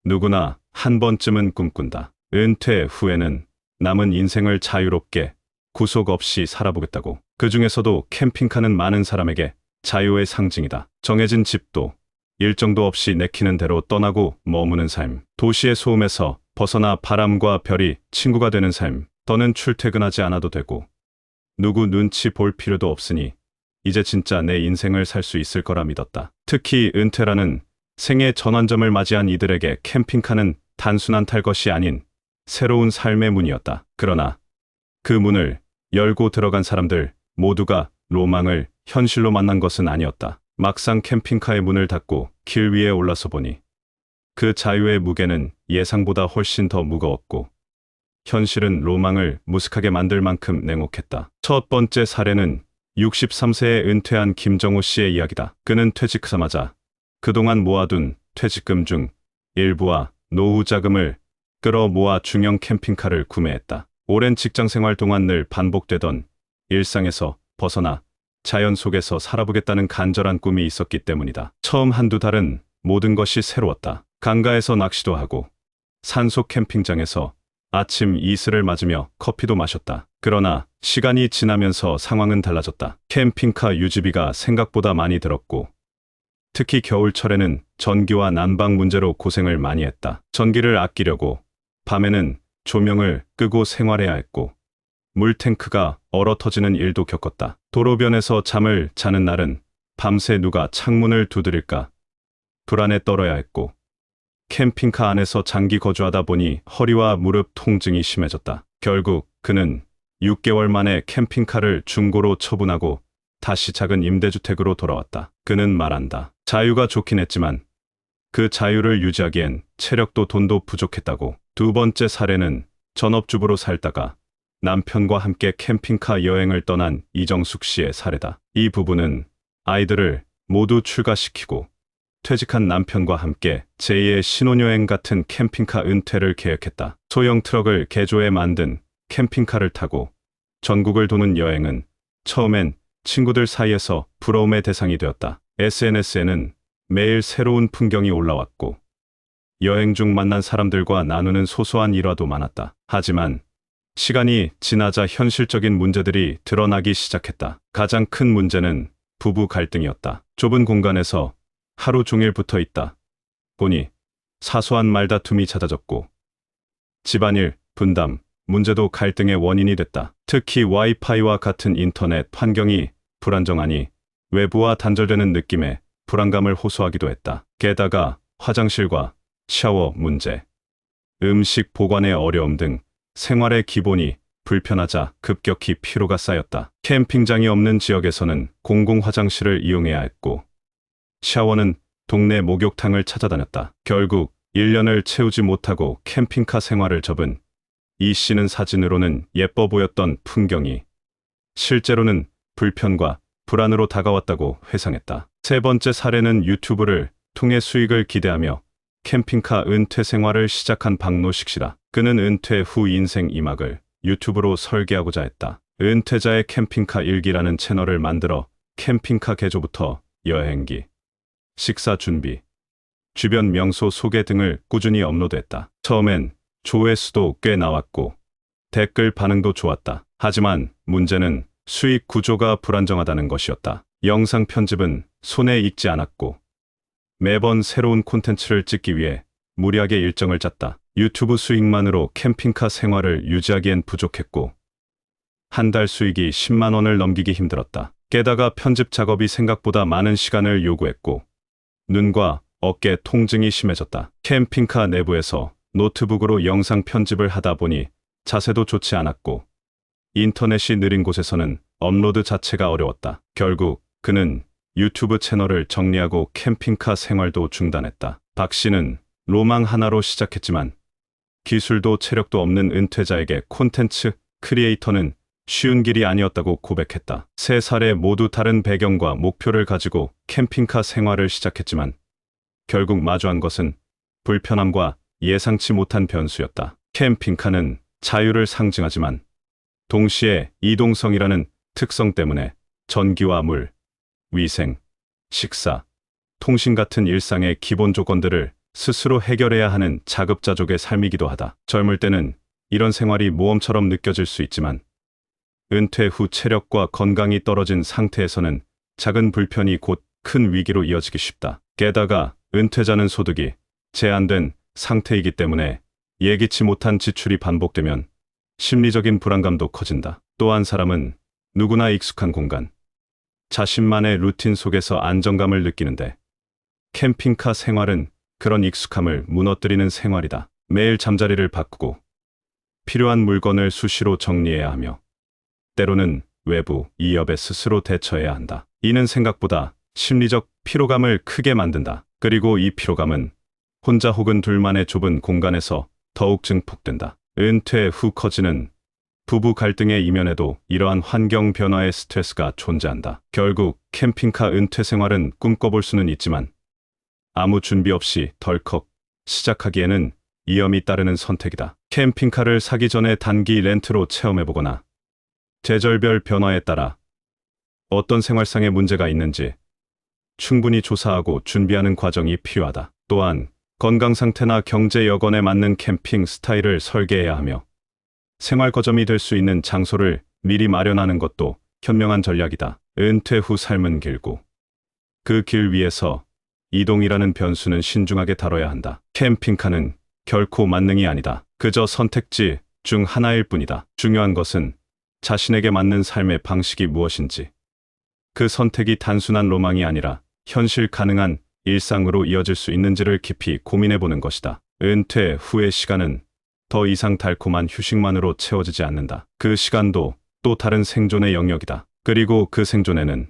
누구나 한 번쯤은 꿈꾼다. 은퇴 후에는 남은 인생을 자유롭게 구속 없이 살아보겠다고. 그 중에서도 캠핑카는 많은 사람에게 자유의 상징이다. 정해진 집도 일정도 없이 내키는 대로 떠나고 머무는 삶. 도시의 소음에서 벗어나 바람과 별이 친구가 되는 삶. 더는 출퇴근하지 않아도 되고 누구 눈치 볼 필요도 없으니 이제 진짜 내 인생을 살 수 있을 거라 믿었다. 특히 은퇴라는 생애 전환점을 맞이한 이들에게 캠핑카는 단순한 탈 것이 아닌 새로운 삶의 문이었다. 그러나 그 문을 열고 들어간 사람들 모두가 로망을 현실로 만난 것은 아니었다. 막상 캠핑카의 문을 닫고 길 위에 올라서 보니 그 자유의 무게는 예상보다 훨씬 더 무거웠고 현실은 로망을 무식하게 만들 만큼 냉혹했다. 첫 번째 사례는 63세에 은퇴한 김정호 씨의 이야기다. 그는 퇴직하자마자 그동안 모아둔 퇴직금 중 일부와 노후 자금을 끌어 모아 중형 캠핑카를 구매했다. 오랜 직장 생활 동안 늘 반복되던 일상에서 벗어나 자연 속에서 살아보겠다는 간절한 꿈이 있었기 때문이다. 처음 한두 달은 모든 것이 새로웠다. 강가에서 낚시도 하고 산속 캠핑장에서 아침 이슬을 맞으며 커피도 마셨다. 그러나 시간이 지나면서 상황은 달라졌다. 캠핑카 유지비가 생각보다 많이 들었고 특히 겨울철에는 전기와 난방 문제로 고생을 많이 했다. 전기를 아끼려고 밤에는 조명을 끄고 생활해야 했고 물탱크가 얼어 터지는 일도 겪었다. 도로변에서 잠을 자는 날은 밤새 누가 창문을 두드릴까 불안에 떨어야 했고 캠핑카 안에서 장기 거주하다 보니 허리와 무릎 통증이 심해졌다. 결국 그는 6개월 만에 캠핑카를 중고로 처분하고 다시 작은 임대주택으로 돌아왔다. 그는 말한다. 자유가 좋긴 했지만 그 자유를 유지하기엔 체력도 돈도 부족했다고. 두 번째 사례는 전업주부로 살다가 남편과 함께 캠핑카 여행을 떠난 이정숙 씨의 사례다. 이 부부는 아이들을 모두 출가시키고 퇴직한 남편과 함께 제2의 신혼여행 같은 캠핑카 은퇴를 계획했다. 소형 트럭을 개조해 만든 캠핑카를 타고 전국을 도는 여행은 처음엔 친구들 사이에서 부러움의 대상이 되었다. SNS에는 매일 새로운 풍경이 올라왔고 여행 중 만난 사람들과 나누는 소소한 일화도 많았다. 하지만 시간이 지나자 현실적인 문제들이 드러나기 시작했다. 가장 큰 문제는 부부 갈등이었다. 좁은 공간에서 하루 종일 붙어 있다 보니 사소한 말다툼이 잦아졌고 집안일, 분담, 문제도 갈등의 원인이 됐다. 특히 와이파이와 같은 인터넷 환경이 불안정하니 외부와 단절되는 느낌에 불안감을 호소하기도 했다. 게다가 화장실과 샤워 문제, 음식 보관의 어려움 등 생활의 기본이 불편하자 급격히 피로가 쌓였다. 캠핑장이 없는 지역에서는 공공 화장실을 이용해야 했고 샤워는 동네 목욕탕을 찾아다녔다. 결국 1년을 채우지 못하고 캠핑카 생활을 접은 이 씨는 사진으로는 예뻐 보였던 풍경이 실제로는 불편과 불안으로 다가왔다고 회상했다. 세 번째 사례는 유튜브를 통해 수익을 기대하며 캠핑카 은퇴 생활을 시작한 박노식 씨다. 그는 은퇴 후 인생 2막을 유튜브로 설계하고자 했다. 은퇴자의 캠핑카 일기라는 채널을 만들어 캠핑카 개조부터 여행기, 식사 준비, 주변 명소 소개 등을 꾸준히 업로드했다. 처음엔 조회수도 꽤 나왔고 댓글 반응도 좋았다. 하지만 문제는 수익 구조가 불안정하다는 것이었다. 영상 편집은 손에 익지 않았고 매번 새로운 콘텐츠를 찍기 위해 무리하게 일정을 짰다. 유튜브 수익만으로 캠핑카 생활을 유지하기엔 부족했고 한 달 수익이 10만 원을 넘기기 힘들었다. 게다가 편집 작업이 생각보다 많은 시간을 요구했고 눈과 어깨 통증이 심해졌다. 캠핑카 내부에서 노트북으로 영상 편집을 하다 보니 자세도 좋지 않았고 인터넷이 느린 곳에서는 업로드 자체가 어려웠다. 결국 그는 유튜브 채널을 정리하고 캠핑카 생활도 중단했다. 박 씨는 로망 하나로 시작했지만 기술도 체력도 없는 은퇴자에게 콘텐츠 크리에이터는 쉬운 길이 아니었다고 고백했다. 세 사례 모두 다른 배경과 목표를 가지고 캠핑카 생활을 시작했지만 결국 마주한 것은 불편함과 예상치 못한 변수였다. 캠핑카는 자유를 상징하지만 동시에 이동성이라는 특성 때문에 전기와 물, 위생, 식사, 통신 같은 일상의 기본 조건들을 스스로 해결해야 하는 자급자족의 삶이기도 하다. 젊을 때는 이런 생활이 모험처럼 느껴질 수 있지만 은퇴 후 체력과 건강이 떨어진 상태에서는 작은 불편이 곧 큰 위기로 이어지기 쉽다. 게다가 은퇴자는 소득이 제한된 상태이기 때문에 예기치 못한 지출이 반복되면 심리적인 불안감도 커진다. 또한 사람은 누구나 익숙한 공간, 자신만의 루틴 속에서 안정감을 느끼는데 캠핑카 생활은 그런 익숙함을 무너뜨리는 생활이다. 매일 잠자리를 바꾸고 필요한 물건을 수시로 정리해야 하며 때로는 외부 위협에 스스로 대처해야 한다. 이는 생각보다 심리적 피로감을 크게 만든다. 그리고 이 피로감은 혼자 혹은 둘만의 좁은 공간에서 더욱 증폭된다. 은퇴 후 커지는 부부 갈등의 이면에도 이러한 환경 변화의 스트레스가 존재한다. 결국 캠핑카 은퇴 생활은 꿈꿔볼 수는 있지만 아무 준비 없이 덜컥 시작하기에는 위험이 따르는 선택이다. 캠핑카를 사기 전에 단기 렌트로 체험해보거나 계절별 변화에 따라 어떤 생활상의 문제가 있는지 충분히 조사하고 준비하는 과정이 필요하다. 또한 건강 상태나 경제 여건에 맞는 캠핑 스타일을 설계해야 하며 생활 거점이 될 수 있는 장소를 미리 마련하는 것도 현명한 전략이다. 은퇴 후 삶은 길고 그 길 위에서 이동이라는 변수는 신중하게 다뤄야 한다. 캠핑카는 결코 만능이 아니다. 그저 선택지 중 하나일 뿐이다. 중요한 것은 자신에게 맞는 삶의 방식이 무엇인지, 그 선택이 단순한 로망이 아니라 현실 가능한 일상으로 이어질 수 있는지를 깊이 고민해보는 것이다. 은퇴 후의 시간은 더 이상 달콤한 휴식만으로 채워지지 않는다. 그 시간도 또 다른 생존의 영역이다. 그리고 그 생존에는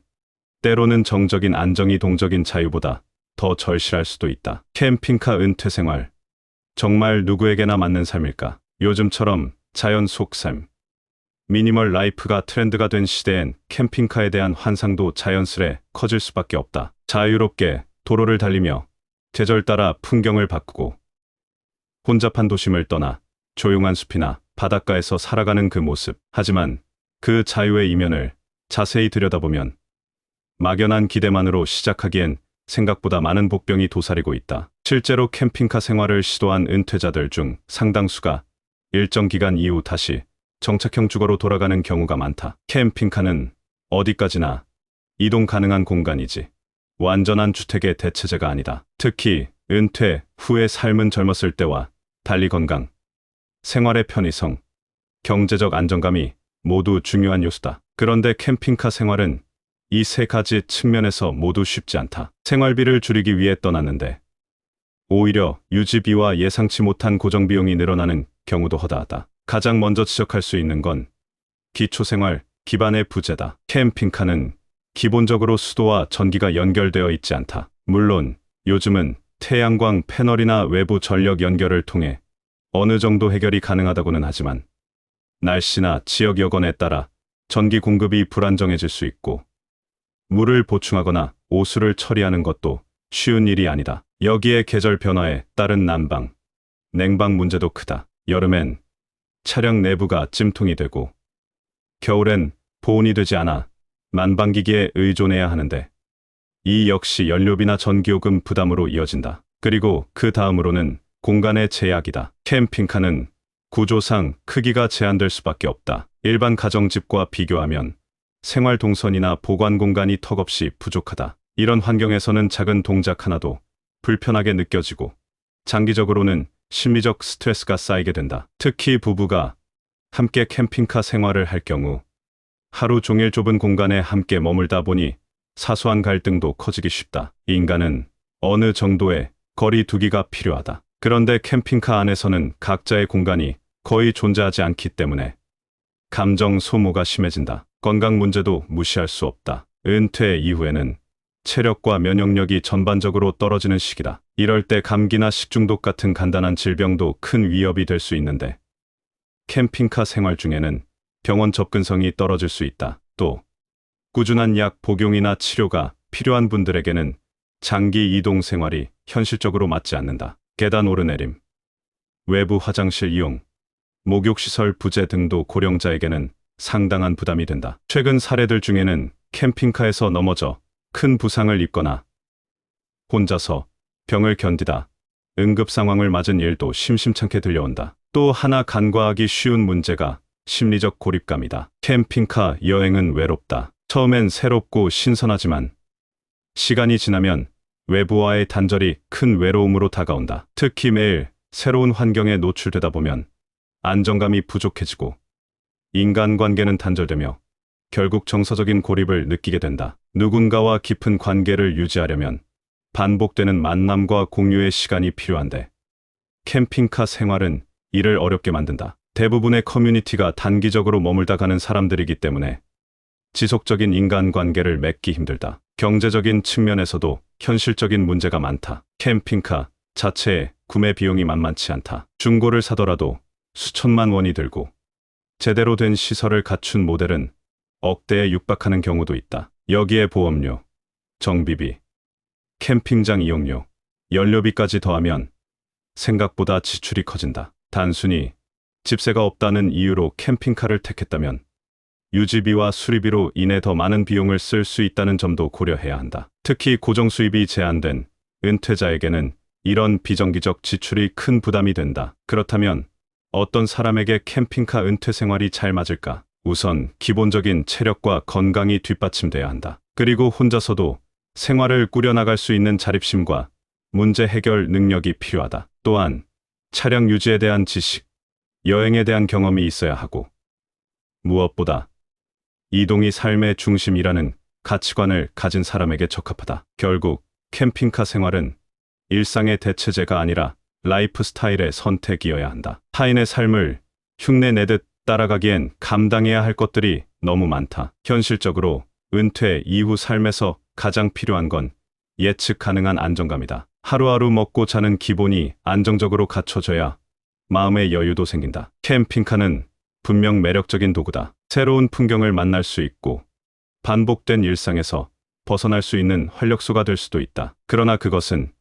때로는 정적인 안정이 동적인 자유보다 더 절실할 수도 있다. 캠핑카 은퇴 생활, 정말 누구에게나 맞는 삶일까? 요즘처럼 자연 속 삶, 미니멀 라이프가 트렌드가 된 시대엔 캠핑카에 대한 환상도 자연스레 커질 수밖에 없다. 자유롭게 도로를 달리며 계절 따라 풍경을 바꾸고 혼잡한 도심을 떠나 조용한 숲이나 바닷가에서 살아가는 그 모습. 하지만 그 자유의 이면을 자세히 들여다보면 막연한 기대만으로 시작하기엔 생각보다 많은 복병이 도사리고 있다. 실제로 캠핑카 생활을 시도한 은퇴자들 중 상당수가 일정 기간 이후 다시 정착형 주거로 돌아가는 경우가 많다. 캠핑카는 어디까지나 이동 가능한 공간이지 완전한 주택의 대체제가 아니다. 특히 은퇴 후의 삶은 젊었을 때와 달리 건강, 생활의 편의성, 경제적 안정감이 모두 중요한 요소다. 그런데 캠핑카 생활은 이 세 가지 측면에서 모두 쉽지 않다. 생활비를 줄이기 위해 떠났는데 오히려 유지비와 예상치 못한 고정비용이 늘어나는 경우도 허다하다. 가장 먼저 지적할 수 있는 건 기초생활 기반의 부재다. 캠핑카는 기본적으로 수도와 전기가 연결되어 있지 않다. 물론 요즘은 태양광 패널이나 외부 전력 연결을 통해 어느 정도 해결이 가능하다고는 하지만 날씨나 지역 여건에 따라 전기 공급이 불안정해질 수 있고 물을 보충하거나 오수를 처리하는 것도 쉬운 일이 아니다. 여기에 계절 변화에 따른 난방, 냉방 문제도 크다. 여름엔 차량 내부가 찜통이 되고 겨울엔 보온이 되지 않아 난방기기에 의존해야 하는데 이 역시 연료비나 전기요금 부담으로 이어진다. 그리고 그 다음으로는 공간의 제약이다. 캠핑카는 구조상 크기가 제한될 수밖에 없다. 일반 가정집과 비교하면 생활 동선이나 보관 공간이 턱없이 부족하다. 이런 환경에서는 작은 동작 하나도 불편하게 느껴지고 장기적으로는 심리적 스트레스가 쌓이게 된다. 특히 부부가 함께 캠핑카 생활을 할 경우 하루 종일 좁은 공간에 함께 머물다 보니 사소한 갈등도 커지기 쉽다. 인간은 어느 정도의 거리 두기가 필요하다. 그런데 캠핑카 안에서는 각자의 공간이 거의 존재하지 않기 때문에 감정 소모가 심해진다. 건강 문제도 무시할 수 없다. 은퇴 이후에는 체력과 면역력이 전반적으로 떨어지는 시기다. 이럴 때 감기나 식중독 같은 간단한 질병도 큰 위협이 될 수 있는데 캠핑카 생활 중에는 병원 접근성이 떨어질 수 있다. 또 꾸준한 약 복용이나 치료가 필요한 분들에게는 장기 이동 생활이 현실적으로 맞지 않는다. 계단 오르내림, 외부 화장실 이용, 목욕시설 부재 등도 고령자에게는 상당한 부담이 된다. 최근 사례들 중에는 캠핑카에서 넘어져 큰 부상을 입거나 혼자서 병을 견디다 응급 상황을 맞은 일도 심심찮게 들려온다. 또 하나 간과하기 쉬운 문제가 심리적 고립감이다. 캠핑카 여행은 외롭다. 처음엔 새롭고 신선하지만 시간이 지나면 외부와의 단절이 큰 외로움으로 다가온다. 특히 매일 새로운 환경에 노출되다 보면 안정감이 부족해지고 인간관계는 단절되며 결국 정서적인 고립을 느끼게 된다. 누군가와 깊은 관계를 유지하려면 반복되는 만남과 공유의 시간이 필요한데 캠핑카 생활은 이를 어렵게 만든다. 대부분의 커뮤니티가 단기적으로 머물다 가는 사람들이기 때문에 지속적인 인간관계를 맺기 힘들다. 경제적인 측면에서도 현실적인 문제가 많다. 캠핑카 자체의 구매 비용이 만만치 않다. 중고를 사더라도 수천만 원이 들고 제대로 된 시설을 갖춘 모델은 억대에 육박하는 경우도 있다. 여기에 보험료, 정비비, 캠핑장 이용료, 연료비까지 더하면 생각보다 지출이 커진다. 단순히 집세가 없다는 이유로 캠핑카를 택했다면 유지비와 수리비로 인해 더 많은 비용을 쓸 수 있다는 점도 고려해야 한다. 특히 고정 수입이 제한된 은퇴자에게는 이런 비정기적 지출이 큰 부담이 된다. 그렇다면 어떤 사람에게 캠핑카 은퇴 생활이 잘 맞을까? 우선 기본적인 체력과 건강이 뒷받침돼야 한다. 그리고 혼자서도 생활을 꾸려나갈 수 있는 자립심과 문제 해결 능력이 필요하다. 또한 차량 유지에 대한 지식, 여행에 대한 경험이 있어야 하고 무엇보다 이동이 삶의 중심이라는 가치관을 가진 사람에게 적합하다. 결국 캠핑카 생활은 일상의 대체제가 아니라 라이프 스타일의 선택이어야 한다. 타인의 삶을 흉내 내듯 따라가기엔 감당해야 할 것들이 너무 많다. 현실적으로 은퇴 이후 삶에서 가장 필요한 건 예측 가능한 안정감이다. 하루하루 먹고 자는 기본이 안정적으로 갖춰져야 마음의 여유도 생긴다. 캠핑카는 분명 매력적인 도구다. 새로운 풍경을 만날 수 있고 반복된 일상에서 벗어날 수 있는 활력소가 될 수도 있다. 그러나 그것은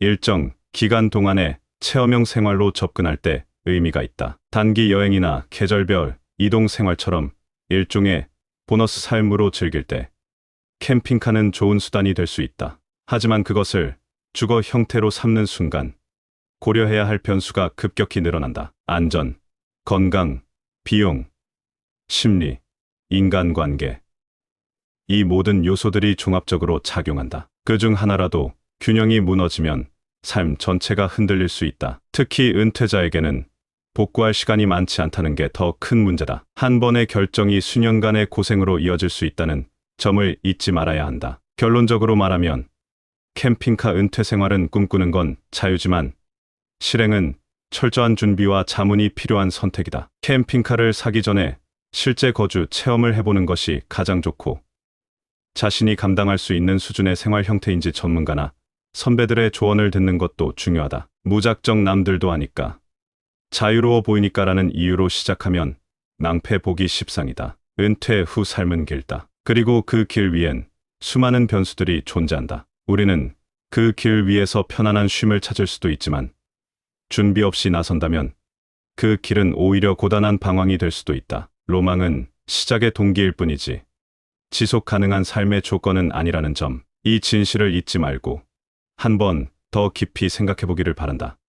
일정 기간 동안의 체험형 생활로 접근할 때 의미가 있다. 단기 여행이나 계절별 이동 생활처럼 일종의 보너스 삶으로 즐길 때 캠핑카는 좋은 수단이 될 수 있다. 하지만 그것을 주거 형태로 삼는 순간 고려해야 할 변수가 급격히 늘어난다. 안전, 건강, 비용, 심리, 인간관계. 이 모든 요소들이 종합적으로 작용한다. 그중 하나라도 균형이 무너지면 삶 전체가 흔들릴 수 있다. 특히 은퇴자에게는 복구할 시간이 많지 않다는 게 더 큰 문제다. 한 번의 결정이 수년간의 고생으로 이어질 수 있다는 점을 잊지 말아야 한다. 결론적으로 말하면 캠핑카 은퇴 생활은 꿈꾸는 건 자유지만 실행은 철저한 준비와 자문이 필요한 선택이다. 캠핑카를 사기 전에 실제 거주 체험을 해보는 것이 가장 좋고 자신이 감당할 수 있는 수준의 생활 형태인지 전문가나 선배들의 조언을 듣는 것도 중요하다. 무작정 남들도 하니까 자유로워 보이니까라는 이유로 시작하면 낭패 보기 십상이다. 은퇴 후 삶은 길다. 그리고 그 길 위엔 수많은 변수들이 존재한다. 우리는 그 길 위에서 편안한 쉼을 찾을 수도 있지만 준비 없이 나선다면 그 길은 오히려 고단한 방황이 될 수도 있다. 로망은 시작의 동기일 뿐이지 지속 가능한 삶의 조건은 아니라는 점, 이 진실을 잊지 말고 한 번 더 깊이 생각해 보기를 바란다.